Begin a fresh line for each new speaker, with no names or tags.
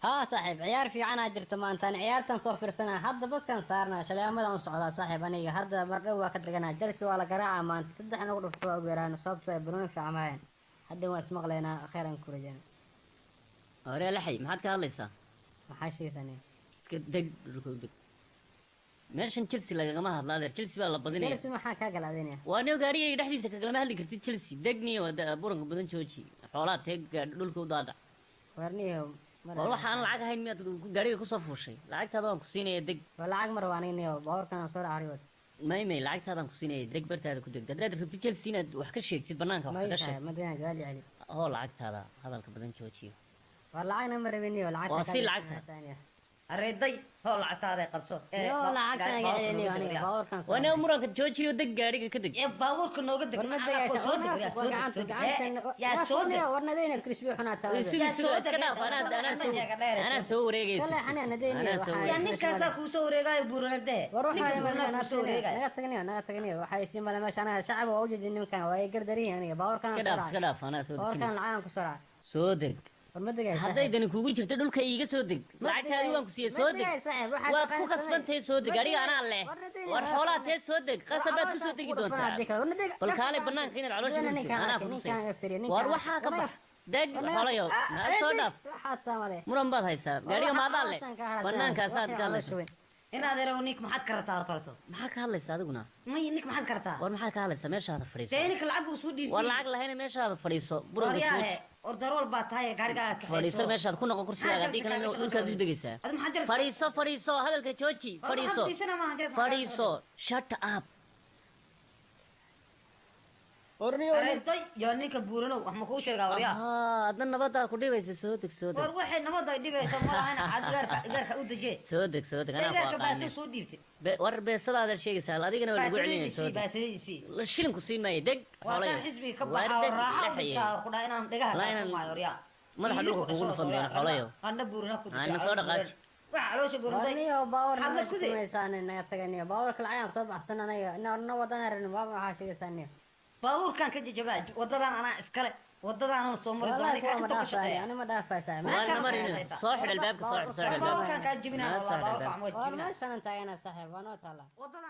ها صاحب عيار في عنا جرت ما أنت عيارتن صفر سنة حد بس كان صارنا شلي ما دام صعدا صاحب أنا هذا مرة وقت لقينا جلس ولا قراعة ما أنت صدق أنا أقول في ويران صوب برون في عماين حد ما اسمع لنا خيرا كورجان
هوري لحي ما حد كان ليسا
ما حشي سنة
اسك دق ركوب meeshan Chelsea lagama hadlaa Chelsea baa la badinaya
جلس ما حكى قال هذين
waana gaariga dhexdiisa ka galma hadli kartid Chelsea degni wada buranka badan jooji xoolaha teeg dhulka u daada
ورنيه
waxaan lacag ahayn miyaad gaariga ku soo fuushay lacagtaada waan ku siinaya deg
ولا عمر وانيني باور كان صور عريض
may lacagtaada ku siinaya deg bartaada ku deg dad rabtid Chelsea inaad wax ka sheegtid banaanka wax ka sheeg
ما دينا قال لي علي
oo lacagtaada hadalka badan joojiyo
ولا عنا مرة بيني ولا
waa si lacagta
ثانية
أريدي هو لعتها قبصه
لا عكنا يعني أنا باور كان صار
وانا muranka joojiyo deg gaariga ka deg
يا باور كنا قدك
ورنا يا سوني
يا سودة
ورنا دينا كريسبي حنا تاوي
iska dhaaf ana soo wareegayso
لا حنا نديني
يا نكاسا كوسو رجاي بورنا ده
وروح
نكاس
يا
بورنا
انا
كوسو رجاي
انا تغني waxay si mala meesha ana shacab oo wajid in kan way gardariyeen aniga baawar kan
iska dhaaf ana soo
baawar kan lacaan ku soo
soo deg
warmadagay
hadday dani kugu jirto dhulka iiga soo deg lacagtaadu waan ku siiyay soo deg waad ku qasbantay soo deg adiga anaa leh war xoolaha teed soo deg qasabaad ku soo degi doontaa bal kaale banaanka inaad caloosha dhigtid anaa ku siiyay war waxaa ka bax deg xoolayo ma soo dhaaf muran baad haysaa gaariga maadaa leh banaankaasaad galaysaa
إن هذا رونيك ما حد كرتها طرته
maxaa ka hadlaysaa adiguna
ما ينك ما حد كرتها
war maxaa ka hadlaysaa meeshaada fadhiiso
زينك العب وسودي
war lacag lahayna meeshaada fadhiiso buranka
ورياه
jooji
أردرول باتاي قارقة
fadhiiso meeshaad ku noqon kursigaaga haddii kale dhulkaad u degaysaa
هذا ما حد جلس
fadhiiso hadalka jooji fadhiiso shut up
أريدي يانيك بورنو وهم كوش الجواريا
adna nabadaa ku dhibaysa soo deg soo deg
وروح النبضة دي بس مرة هنا عاد غير أودجي
soo deg soo deg anaa
غير
ku
كباس
aqaanay
سودي بتي
war beesadaada sheegaysaa adigana waa lagu celinaya soo deg
بس سي
shilinku siin maayo deg
وكان حزبي كبحة وراحة وبتاع كنا إنا نجها
لا،
كاتم ما يوريا
madaxa dhulka kugu dhufan doona xoolayo
أنا بورنا كنت
أنا soo dhaqaaji
وعلوش بورنا
ورنيه باور
حمد كذي.
ما يسان انها تغني باور كل عيان صبح سنه انا ودنا رن باور حاشي ثانيه
باور كان كجي جبا وددان أنا إسكال وددان أنا صومر
والله
دوني
كوا
كان
مدافع
تكشف
انا مدافع سامع
waan marin soo xidh albaabka soo xidh
باور كان كجبنا
ما
والله
صار
باور
الباب.
كان موجود
والله شان انت انا صاحب وانا تعالى
وددان